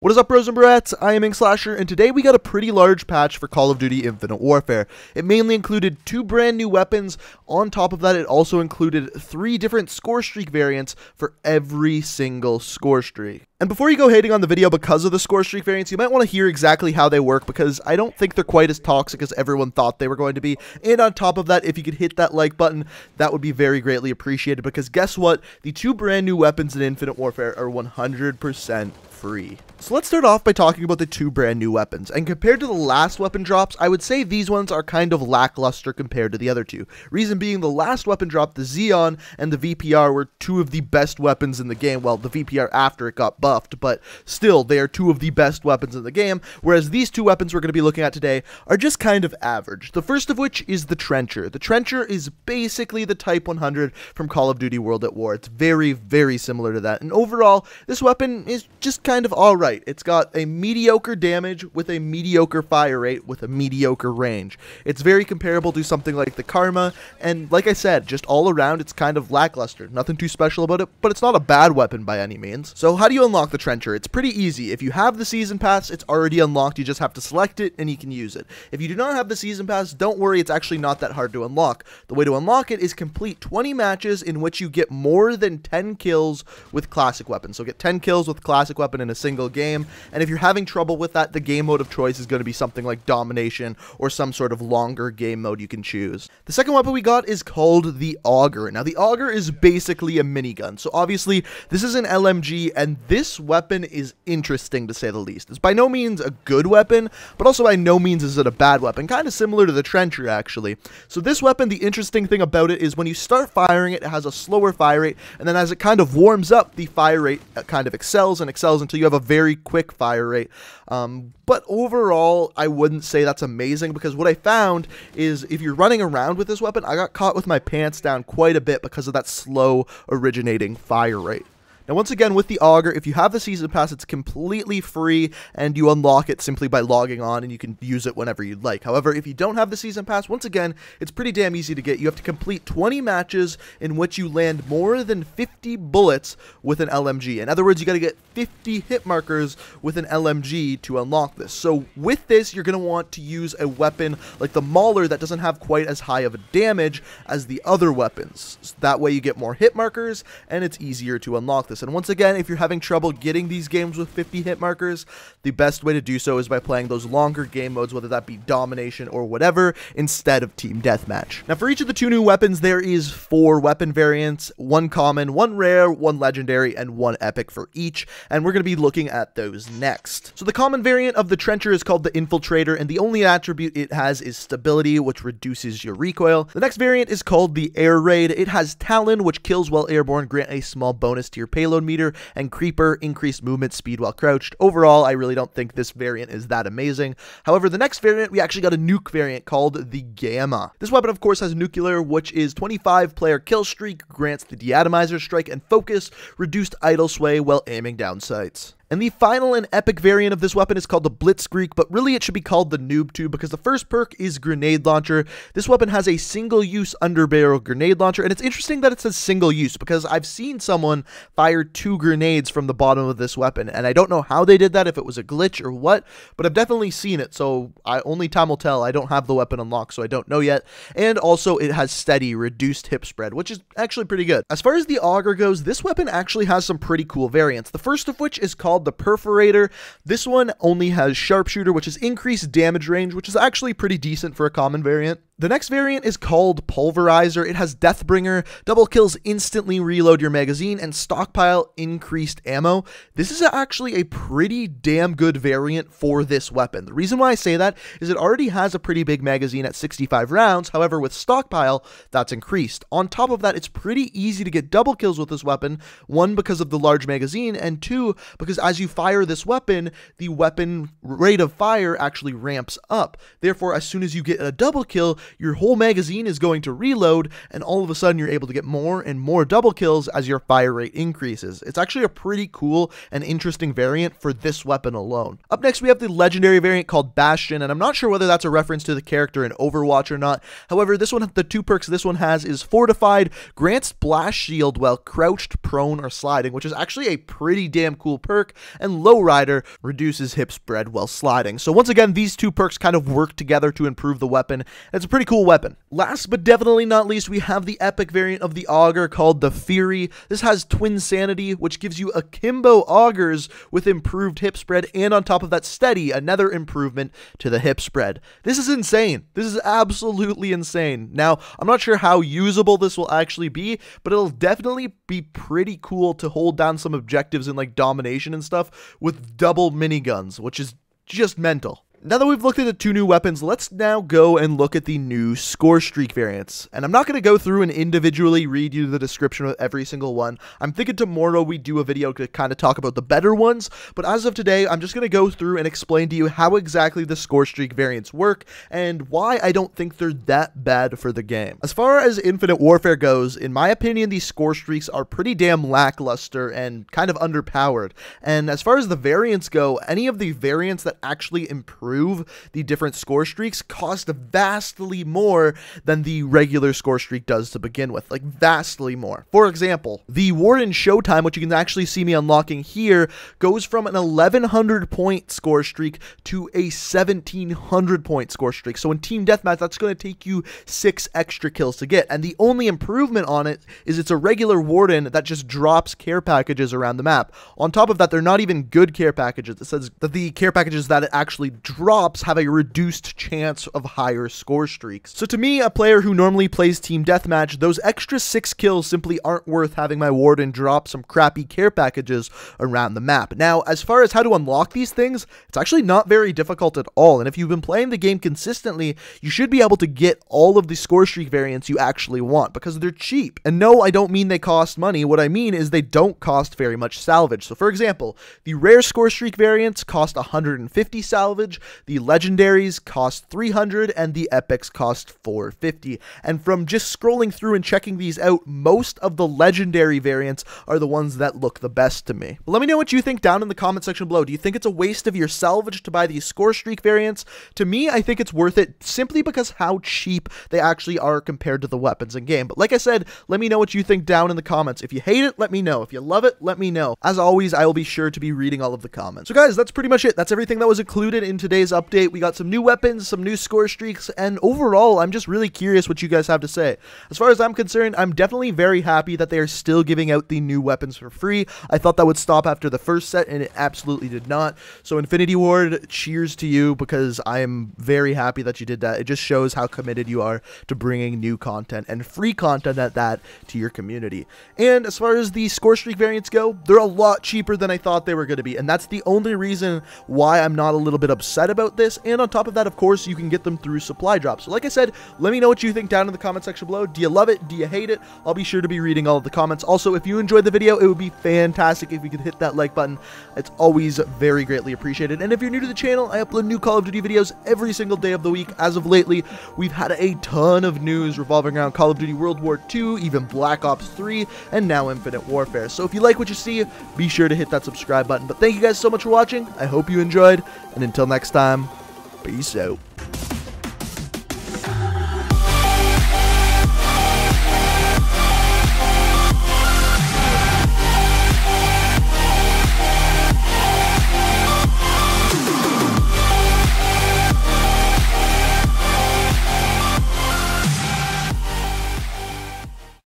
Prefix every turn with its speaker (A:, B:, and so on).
A: What is up, bros and brats? I am Inkslasher, and today we got a pretty large patch for Call of Duty Infinite Warfare. It mainly included 2 brand new weapons. On top of that, it also included 3 different Scorestreak variants for every single Scorestreak. And before you go hating on the video because of the Scorestreak variants, you might want to hear exactly how they work, because I don't think they're quite as toxic as everyone thought they were going to be. And on top of that, if you could hit that like button, that would be very greatly appreciated, because guess what? The 2 brand new weapons in Infinite Warfare are 100% free. So let's start off by talking about the 2 brand new weapons, and compared to the last weapon drops, I would say these ones are kind of lackluster compared to the other 2. Reason being, the last weapon drop, the Xeon and the VPR, were 2 of the best weapons in the game. Well, the VPR after it got buffed, but still, they are 2 of the best weapons in the game, whereas these 2 weapons we're going to be looking at today are just kind of average. The first of which is the Trencher. The Trencher is basically the Type 100 from Call of Duty World at War. It's very, very similar to that, and overall, this weapon is just kind of alright. It's got a mediocre damage with a mediocre fire rate with a mediocre range. It's very comparable to something like the Karma, and like I said, just all around it's kind of lackluster. Nothing too special about it, but it's not a bad weapon by any means. So how do you unlock the Trencher? It's pretty easy. If you have the Season Pass, it's already unlocked. You just have to select it and you can use it. If you do not have the Season Pass, don't worry, it's actually not that hard to unlock. The way to unlock it is complete 20 matches in which you get more than 10 kills with classic weapons. So get 10 kills with classic weapon in a single game, and if you're having trouble with that, the game mode of choice is going to be something like Domination or some sort of longer game mode you can choose. The second weapon we got is called the Auger. Now, the Auger is basically a minigun, so obviously this is an LMG, and this weapon is interesting to say the least. It's by no means a good weapon, but also by no means is it a bad weapon, kind of similar to the Trencher actually. So this weapon, the interesting thing about it is when you start firing it, it has a slower fire rate, and then as it kind of warms up, the fire rate kind of excels and excels until you have a very quick fire rate. But overall, I wouldn't say that's amazing, because what I found is if you're running around with this weapon, I got caught with my pants down quite a bit because of that slow originating fire rate. Now, once again, with the Auger, if you have the Season Pass, it's completely free, and you unlock it simply by logging on, and you can use it whenever you'd like. However, if you don't have the Season Pass, once again, it's pretty damn easy to get. You have to complete 20 matches in which you land more than 50 bullets with an LMG. In other words, you got to get 50 hit markers with an LMG to unlock this. So with this, you're going to want to use a weapon like the Mauler that doesn't have quite as high of a damage as the other weapons. So that way you get more hit markers, and it's easier to unlock this. And once again, if you're having trouble getting these games with 50 hit markers, the best way to do so is by playing those longer game modes, whether that be Domination or whatever, instead of Team Deathmatch. Now, for each of the 2 new weapons, there is 4 weapon variants, 1 common, 1 rare, 1 legendary, and 1 epic for each, and we're going to be looking at those next. So the common variant of the Trencher is called the Infiltrator, and the only attribute it has is stability, which reduces your recoil. The next variant is called the Air Raid. It has Talon, which kills while airborne, grant a small bonus to your payload meter, and Creeper, increased movement speed while crouched. Overall, I really don't think this variant is that amazing. However, the next variant, we actually got a nuke variant called the Gamma. This weapon, of course, has nuclear, which is 25 player kill streak, grants the deatomizer strike and focus, reduced idle sway while aiming down sights. And the final and epic variant of this weapon is called the Blitzkrieg, but really it should be called the Noob Tube, because the first perk is Grenade Launcher. This weapon has a single-use underbarrel grenade launcher, and it's interesting that it says single-use, because I've seen someone fire 2 grenades from the bottom of this weapon, and I don't know how they did that, if it was a glitch or what, but I've definitely seen it, so only time will tell. I don't have the weapon unlocked, so I don't know yet. And also, it has steady, reduced hip spread, which is actually pretty good. As far as the Auger goes, this weapon actually has some pretty cool variants. The first of which is called the Perforator. This one only has Sharpshooter, which is increased damage range, which is actually pretty decent for a common variant. The next variant is called Pulverizer. It has Deathbringer, double kills instantly reload your magazine, and stockpile increased ammo. This is actually a pretty damn good variant for this weapon. The reason why I say that is it already has a pretty big magazine at 65 rounds. However, with stockpile, that's increased. On top of that, it's pretty easy to get double kills with this weapon. 1, because of the large magazine, and 2, because as you fire this weapon, the weapon rate of fire actually ramps up. Therefore, as soon as you get a double kill, your whole magazine is going to reload, and all of a sudden you're able to get more and more double kills as your fire rate increases. It's actually a pretty cool and interesting variant for this weapon alone. Up next, we have the legendary variant called Bastion, and I'm not sure whether that's a reference to the character in Overwatch or not. However, this one, the 2 perks this one has is Fortified, grants blast shield while crouched, prone, or sliding, which is actually a pretty damn cool perk, and Lowrider reduces hip spread while sliding. So once again, these 2 perks kind of work together to improve the weapon. It's a pretty cool weapon. Last but definitely not least, we have the epic variant of the Auger called the Fury. This has Twin Sanity, which gives you akimbo augers with improved hip spread, and on top of that, Steady, another improvement to the hip spread. This is insane. This is absolutely insane. Now, I'm not sure how usable this will actually be, but it'll definitely be pretty cool to hold down some objectives in like domination and stuff with double miniguns, which is just mental. Now that we've looked at the 2 new weapons, let's now go and look at the new Scorestreak variants. And I'm not going to go through and individually read you the description of every single one. I'm thinking tomorrow we do a video to kind of talk about the better ones, but as of today, I'm just going to go through and explain to you how exactly the Scorestreak variants work and why I don't think they're that bad for the game. As far as Infinite Warfare goes, in my opinion, these Scorestreaks are pretty damn lackluster and kind of underpowered. And as far as the variants go, any of the variants that actually improve the different score streaks cost vastly more than the regular score streak does to begin with, like vastly more. For example, the Warden Showtime, which you can actually see me unlocking here, goes from an 1100 point score streak to a 1700 point score streak. So in Team Deathmatch, that's going to take you 6 extra kills to get, and the only improvement on it is it's a regular Warden that just drops care packages around the map. On top of that, they're not even good care packages. It says that the care packages that it actually drops have a reduced chance of higher score streaks. So to me, a player who normally plays Team Deathmatch, those extra 6 kills simply aren't worth having my Warden drop some crappy care packages around the map. Now, as far as how to unlock these things, it's actually not very difficult at all, and if you've been playing the game consistently, you should be able to get all of the score streak variants you actually want, because they're cheap. And no, I don't mean they cost money. What I mean is they don't cost very much salvage. So for example, the rare score streak variants cost 150 salvage, the legendaries cost 300, and the epics cost 450. And from just scrolling through and checking these out, most of the legendary variants are the ones that look the best to me. But let me know what you think down in the comment section below. Do you think it's a waste of your salvage to buy these score streak variants? To me, I think it's worth it simply because how cheap they actually are compared to the weapons in game. But like I said, let me know what you think down in the comments. If you hate it, let me know. If you love it, let me know. As always, I will be sure to be reading all of the comments. So guys, that's pretty much it. That's everything that was included in today's update. We got some new weapons, some new score streaks, and overall, I'm just really curious what you guys have to say. As far as I'm concerned, I'm definitely very happy that they are still giving out the new weapons for free. I thought that would stop after the first set, and it absolutely did not. So Infinity Ward, cheers to you, because I am very happy that you did that. It just shows how committed you are to bringing new content and free content at that to your community. And as far as the score streak variants go, they're a lot cheaper than I thought they were going to be, and that's the only reason why I'm not a little bit upset about this. And on top of that, of course, you can get them through supply drops. So like I said, let me know what you think down in the comment section below. Do you love it? Do you hate it? I'll be sure to be reading all of the comments. Also, if you enjoyed the video, it would be fantastic if you could hit that like button. It's always very greatly appreciated. And if you're new to the channel, I upload new Call of Duty videos every single day of the week. As of lately, we've had a ton of news revolving around Call of Duty World War II, even Black Ops 3, and now Infinite Warfare. So if you like what you see, be sure to hit that subscribe button. But thank you guys so much for watching. I hope you enjoyed, and until next time, peace out.